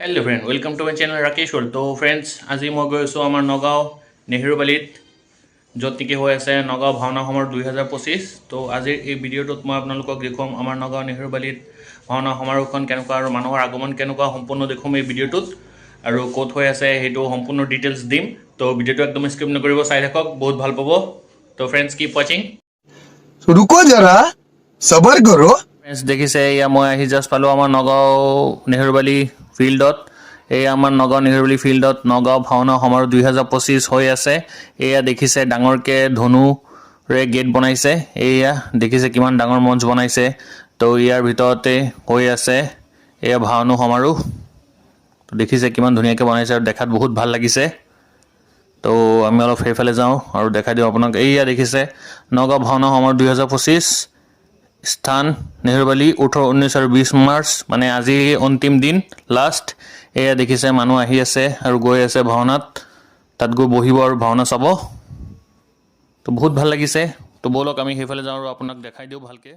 Hello friend welcome to my channel Rakesh world. तो friends आज मैं गई आसो आम नगाँव नेहरूबालीत जतिके हो आसे नगाँव भावना सমাৰোহ 2025। तो आज ये भिडिओत मैं आपलोक देखुৱাম आम नगाँव नेहरूबालीत भावना समाৰোহখন केनेকুৱা और মানুহৰ আগमन केनेকুৱা सम्पूर्ण देखुৱাম এই ভিডিঅ'টোত और कत हो आसे সেইটো सम्पूर्ण डिटेल्स दिम। तो भिडिঅ'টো एकदम स्किप नकरिব, চাই থাকক, बहुत ভাল পাব। तो फ्रेंड्स कीप वाचिंग। रुको जरा सबर करो। फ्रेंड्स देखिसे या मैं आহি জাষ্ট পালোঁ आम नगाँव नेहरूबाली ফিল্ডত। এই আমাৰ নগাঁও নেহেৰুবালী ফিল্ডত নগাঁও ভাওনা সমাৰোহ 2025 হৈ আছে। এয়া দেখিছে ডাঙৰকৈ ধনুৰে গেট বনাইছে। এয়া দেখিছে কিমান ডাঙৰ মঞ্চ বনাইছে। তো ইয়াৰ ভিতৰতে হৈ আছে এয়া ভাওনা সমাৰোহ। তো দেখিছে কিমান ধুনীয়াকৈ বনাইছে আৰু দেখাত বহুত ভাল লাগিছে। তো আমি অলপ সেইফালে যাওঁ আৰু দেখাই দিওঁ আপোনাক। এয়া দেখিছে নগাঁও ভাওনা সমাৰোহ 2025 স্থান নেহেৰুবালী 18, 19 और 20 मार्च মানে আজি অন্তিম দিন লাষ্ট। এয়া দেখিছে মানুহ আহি আছে আৰু গৈ আছে ভাওনাত, তাত গৈ বহিব আৰু ভাওনা চাব। তো বহুত ভাল লাগিছে। তো বলক আমি সেইফালে যাওঁ আৰু আপোনাক দেখাই দিওঁ ভালকৈ।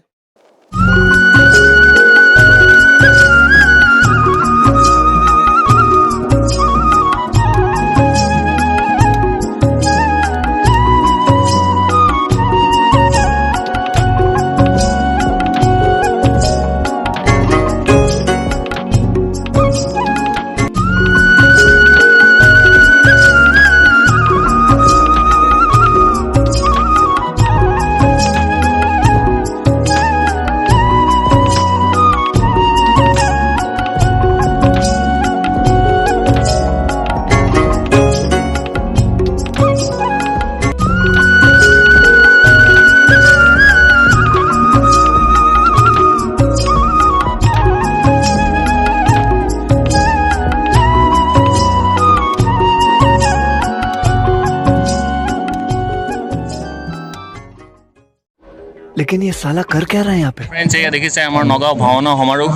लेकिन ये साला कर क्या रहा है यहाँ पे? फ्रेंड्स एया देखिছে আমাৰ নগাঁও ভাওনা সমাৰোহ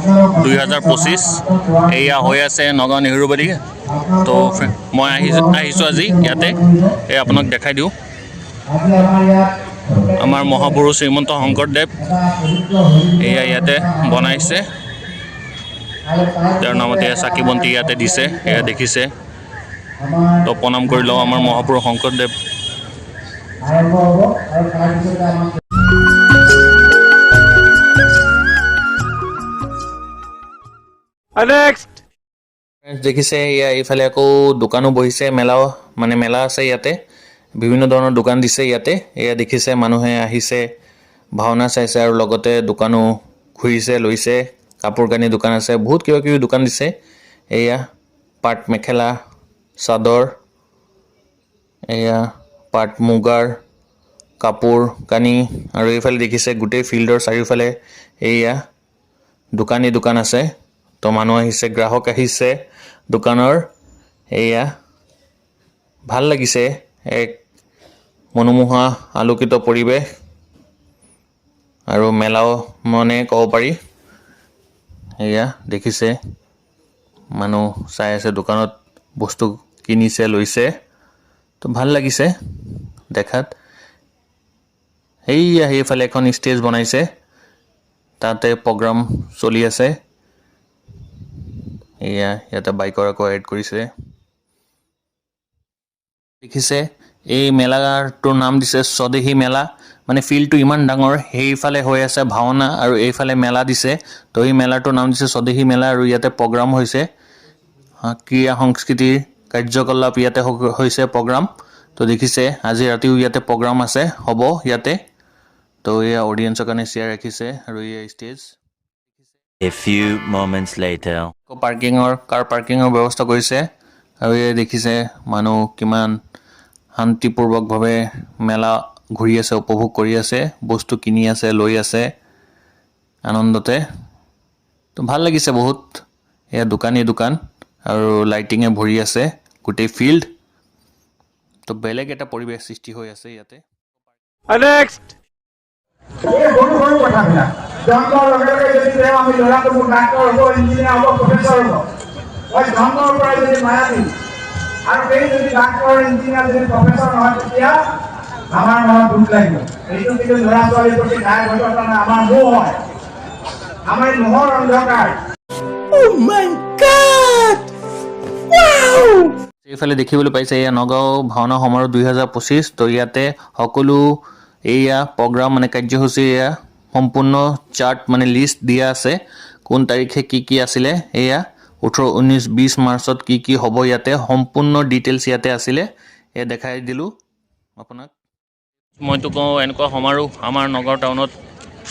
2025 এয়া হৈ আছে নগাঁও নেহেৰুবালী। তো মই আহিছোঁ আজি ইয়াতে, এই আপোনাক দেখাই দিওঁ। আমাৰ মহাপুৰুষ শ্ৰীমন্ত শংকৰদেৱ এয়া ইয়াতে বনাইছে, তেওঁৰ নামতে চাকি বন্তি ইয়াতে দিছে। এয়া দেখিছে। তো প্ৰণাম কৰি লওঁ আমাৰ মহাপুৰুষ শংকৰদেৱ। দেখিছে এয়া এইফালে আকৌ দোকানো বহিছে, মেলাও মানে মেলা আছে ইয়াতে, বিভিন্ন ধৰণৰ দোকান দিছে ইয়াতে। এয়া দেখিছে মানুহে আহিছে, ভাওনা চাইছে আৰু লগতে দোকানো ঘূৰিছে, লৈছে। কাপোৰ কানি দোকান আছে, বহুত কিবা কিবি দোকান দিছে। এয়া পাট মেখেলা, চাদৰ, এয়া পাট মুগাৰ কাপোৰ কানি। আৰু এইফালে দেখিছে গোটেই ফিল্ডৰ চাৰিওফালে এয়া দোকান আছে। তো মানুহ আহিছে, গ্ৰাহক আহিছে দোকানৰ। এয়া ভাল লাগিছে, এক মনোমোহা আলোকিত পৰিৱেশ আৰু মেলাও মানে ক'ব পাৰি। এয়া দেখিছে মানুহ চাই আছে, দোকানত বস্তু কিনিছে, লৈছে। তো ভাল লাগিছে দেখাত। এইয়া সেইফালে এখন ষ্টেজ বনাইছে, তাতে প্ৰগ্ৰাম চলি আছে। এয়া ইয়াতে বাইকৰ আকৌ এড কৰিছে। দেখিছে এই মেলাটোৰ নাম দিছে স্বদেশী মেলা। মানে ফিল্ডটো ইমান ডাঙৰ, সেইফালে হৈ আছে ভাওনা আৰু এইফালে মেলা দিছে। তো এই মেলাটোৰ নাম দিছে স্বদেশী মেলা আৰু ইয়াতে প্ৰগ্ৰাম হৈছে, ক্ৰীড়া সংস্কৃতিৰ কাৰ্যকলাপ ইয়াতে হৈছে প্ৰগ্ৰাম। তো দেখিছে আজি ৰাতিও ইয়াতে প্ৰগ্ৰাম আছে, হ'ব ইয়াতে। তো এয়া অডিয়েন্সৰ কাৰণে চেয়াৰ ৰাখিছে আৰু এয়া stage. A few moments later. কাৰ পাৰ্কিঙৰ ব্যৱস্থা কৰিছে। আৰু এই দেখিছে মানুহ কিমান শান্তিপূৰ্বকভাৱে মেলা ঘূৰি আছে, উপভোগ কৰি আছে, বস্তু কিনি আছে, লৈ আছে আনন্দতে। তো ভাল লাগিছে বহুত। এয়া দোকানেই দোকান আৰু লাইটিঙে ভৰি আছে গোটেই ফিল্ড। তো বেলেগ এটা পৰিৱেশ সৃষ্টি হৈ আছে ইয়াতে। সৰু সৰু কথাবিলাক জন্মৰ লগে লগে যদি তেওঁ আমি ল'ৰাটো মোৰ ডাক্তৰ হ'ব, ইঞ্জিনিয়াৰ হ'ব, প্ৰফেচৰ হ'ব, মই জন্মৰ পৰাই যদি মায়াবী আৰু সেই যদি ডাক্তৰ ইঞ্জিনিয়াৰ যদি প্ৰফেচৰ নহয়, তেতিয়া আমাৰ মনত দুখ লাগিব। এইটো কিন্তু ল'ৰা ছোৱালীৰ প্ৰতি নাই ঘটনা, আমাৰ মোহ হয়, আমাৰ মোহৰ অন্ধকাৰ। Oh my God! এইফালে দেখিবলৈ পাইছে এয়া নগাঁও ভাওনা সমাৰোহ 2025। তো ইয়াতে সকলো এয়া প্ৰগ্ৰাম মানে কাৰ্যসূচী এয়া সম্পূৰ্ণ চাৰ্ট মানে লিষ্ট দিয়া আছে, কোন তাৰিখে কি আছিলে, এয়া 18, 19, 20 মাৰ্চত কি হ'ব ইয়াতে সম্পূৰ্ণ ডিটেইলছ ইয়াতে আছিলে, এয়া দেখাই দিলোঁ আপোনাক। মইতো কওঁ এনেকুৱা সমাৰোহ আমাৰ নগাঁও টাউনত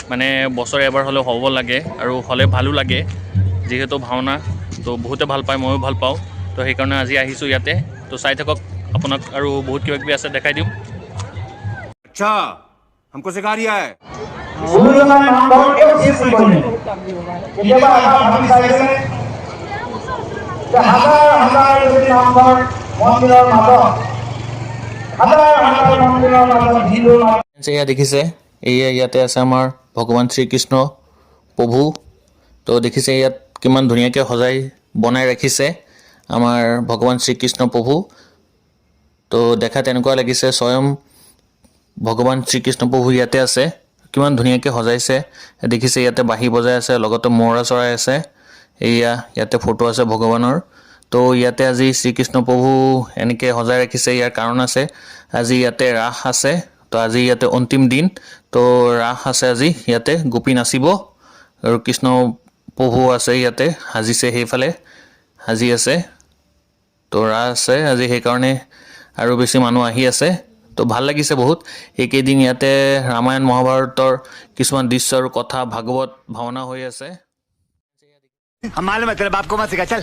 মানে বছৰে এবাৰ হ'লেও হ'ব লাগে, আৰু হ'লে ভালো লাগে, যিহেতু ভাওনা তো বহুতে ভাল পায়, ময়ো ভাল পাওঁ। তো সেইকাৰণে আজি আহিছোঁ ইয়াতে। তো চাই থাকক, আপোনাক আৰু বহুত কিবা কিবি আছে দেখাই দিম। अच्छा हमको सिखा रिया है। গুৰুজনাই নামঘৰ কিয় সৃষ্টি কৰিলে? কেতিয়াবা এবাৰ ভাবি চাইছেনে যে হাজাৰ যদি নামঘৰ মন্দিৰৰ মাজত হাজাৰ মন্দিৰৰ মাজত হিন্দুৰ মাজত এয়া দেখিছে, এয়া ইয়াতে আছে আমাৰ ভগৱান শ্ৰীকৃষ্ণ প্ৰভু। তো দেখিছে ইয়াত কিমান ধুনীয়াকৈ সজাই বনাই ৰাখিছে আমাৰ ভগৱান শ্ৰীকৃষ্ণ প্ৰভু। তো দেখাত এনেকুৱা লাগিছে স্বয়ং ভগৱান শ্ৰীকৃষ্ণ প্ৰভু ইয়াতে আছে, কিমান ধুনীয়াকৈ সজাইছে। দেখিছে ইয়াতে বাঁহী বজাই আছে, লগতে মৌৰা চৰাই আছে, এয়া ইয়াতে ফটো আছে ভগৱানৰ। তো ইয়াতে আজি শ্ৰীকৃষ্ণ প্ৰভু এনেকৈ সজাই ৰাখিছে, ইয়াৰ কাৰণ আছে। আজি ইয়াতে ৰাস আছে, তো আজি ইয়াতে অন্তিম দিন, তো ৰাস আছে আজি ইয়াতে, গোপী নাচিব আৰু কৃষ্ণ প্ৰভু আছে ইয়াতে সাজিছে, সেইফালে সাজি আছে। তো ৰাস আছে আজি, সেইকাৰণে আৰু বেছি মানুহ আহি আছে। তো ভাল লাগিছে বহুত। এইকেইদিন ইয়াতে ৰামায়ণ মহাভাৰতৰ কিছুমান দৃশ্য আৰু কথা ভাগৱত ভাওনা হৈ আছে। हम मालूम है तेरे बाप को मत सिखा चल।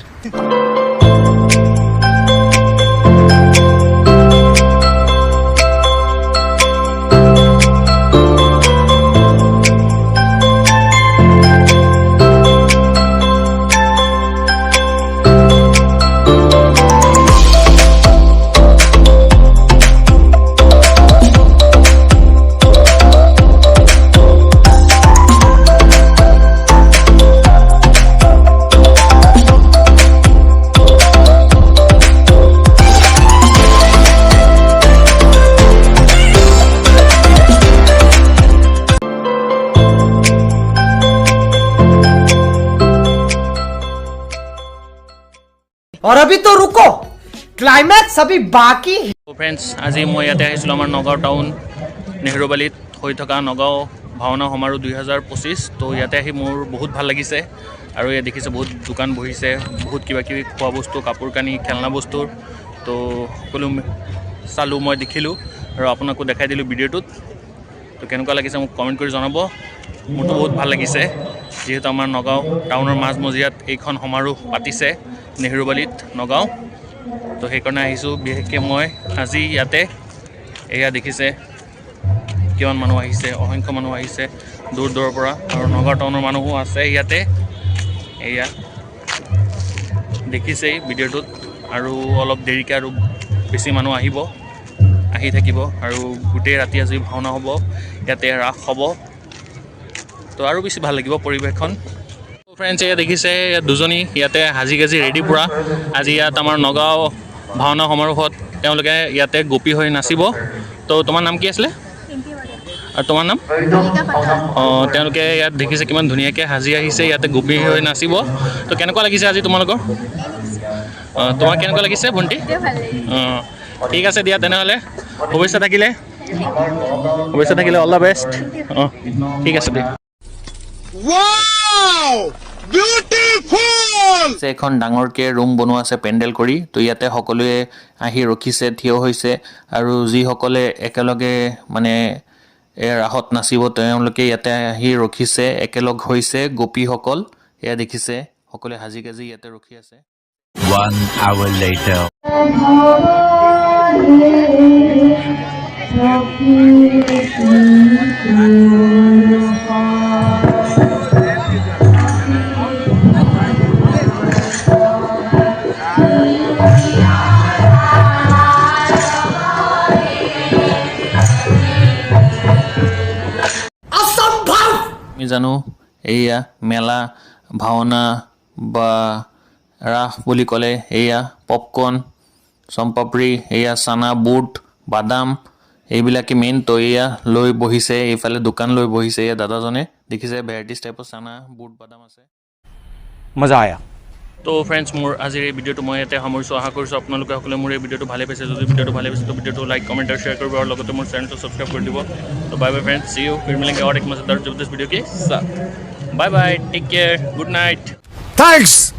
और अभी तो रुको, क्लाइमैक्स अभी बाकी है। তো ফ্ৰেণ্ডছ, আজি মই ইয়াতে আহিছিলোঁ আমাৰ নগাঁও টাউন নেহৰুবালিত হৈ থকা নগাঁও ভাওনা সমাৰোহ 2025। তো ইয়াতে আহি মোৰ বহুত ভাল লাগিছে, আৰু ইয়াত দেখিছোঁ বহুত দোকান বহিছে, বহুত কিবা কিবি খোৱা বস্তু, কাপোৰ কানি, খেলনা বস্তুৰ। তো সকলো চালোঁ, মই দেখিলোঁ আৰু আপোনাকো দেখাই দিলোঁ ভিডিঅ'টোত। তো কেনেকুৱা লাগিছে মোক কমেণ্ট কৰি জনাব। মোৰতো বহুত ভাল লাগিছে, যিহেতু আমাৰ নগাঁও টাউনৰ মাজমজিয়াত এইখন সমাৰোহ পাতিছে নেহৰুবালিত নগাঁও। তো সেইকাৰণে আহিছোঁ বিশেষকৈ মই আজি ইয়াতে। এয়া দেখিছে কিমান মানুহ আহিছে, অসংখ্য মানুহ আহিছে দূৰ দূৰৰ পৰা, আৰু নগাঁও টাউনৰ মানুহো আছে ইয়াতে। এয়া দেখিছেই ভিডিঅ'টোত, আৰু অলপ দেৰিকৈ আৰু বেছি মানুহ আহিব, আহি থাকিব, আৰু গোটেই ৰাতি আজি ভাওনা হ'ব, ইয়াতে ৰাস হ'ব। তো আৰু বেছি ভাল লাগিব পৰিৱেশখন। ফ্ৰেণ্ডছ, এয়া দেখিছে দুজনী ইয়াতে সাজি কাজি ৰেডি পূৰা। আজি ইয়াত আমাৰ নগাঁও ভাওনা সমাৰোহত তেওঁলোকে ইয়াতে গোপী হৈ নাচিব। তো তোমাৰ নাম কি আছিলে? আৰু তোমাৰ নাম? অঁ, তেওঁলোকে ইয়াত দেখিছে কিমান ধুনীয়াকৈ সাজি আহিছে, ইয়াতে গোপী হৈ নাচিব। তো কেনেকুৱা লাগিছে আজি তোমালোকৰ? অঁ, তোমাৰ কেনেকুৱা লাগিছে ভণ্টি? অঁ, ঠিক আছে দিয়া তেনেহ'লে, শুভেচ্ছা থাকিলে, অল দ্য বেষ্ট। অঁ, ঠিক আছে দিয়া। এখন ডাঙৰকৈ ৰুম বনোৱা আছে পেণ্ডেল কৰি। তো ইয়াতে সকলোৱে আহি ৰখিছে, থিয় হৈছে, আৰু যিসকলে একেলগে মানে ৰাসত নাচিব তেওঁলোকে ইয়াতে আহি ৰখিছে, একেলগ হৈছে গোপীসকল। এয়া দেখিছে সকলোৱে সাজি কাজি ইয়াতে ৰখি আছে। 1 hour later. আমি জানো এয়া মেলা, ভাওনা বা ৰাস বুলি ক'লে এয়া পপকৰ্ণ, চম্পাপৰি, এয়া চানা, বুট, বাদাম, এইবিলাকে মেইন। তো এয়া লৈ বহিছে, এইফালে দোকান লৈ বহিছে এয়া দাদাজনে। দেখিছে ভেৰাইটিজ টাইপৰ চানা, বুট, বাদাম আছে। मजा आया। তো ফ্ৰেণ্ডছ মোৰ আজিৰ এই ভিডিঅ'টো মই ইয়াতে সামৰিছোঁ আশা কৰিছোঁ আপোনালোকে সকলোৱে মোৰ এই ভিডিঅ'টো ভালে পাইছে যদি ভিডিঅ'টো ভালে পাইছে তো ভিডিঅ'টো লাইক কমেণ্ট আৰু শ্বেয়াৰ কৰিব আৰু লগতে মোৰ চেনেলটো ছাবস্ক্ৰাইব কৰি দিব তো বাই বাই ফ্ৰেণ্ডছ সি ইউ फिर मिलेंगे और एक मजेदार जबरदस्त वीडियो के साथ bye bye take care good night Thanks!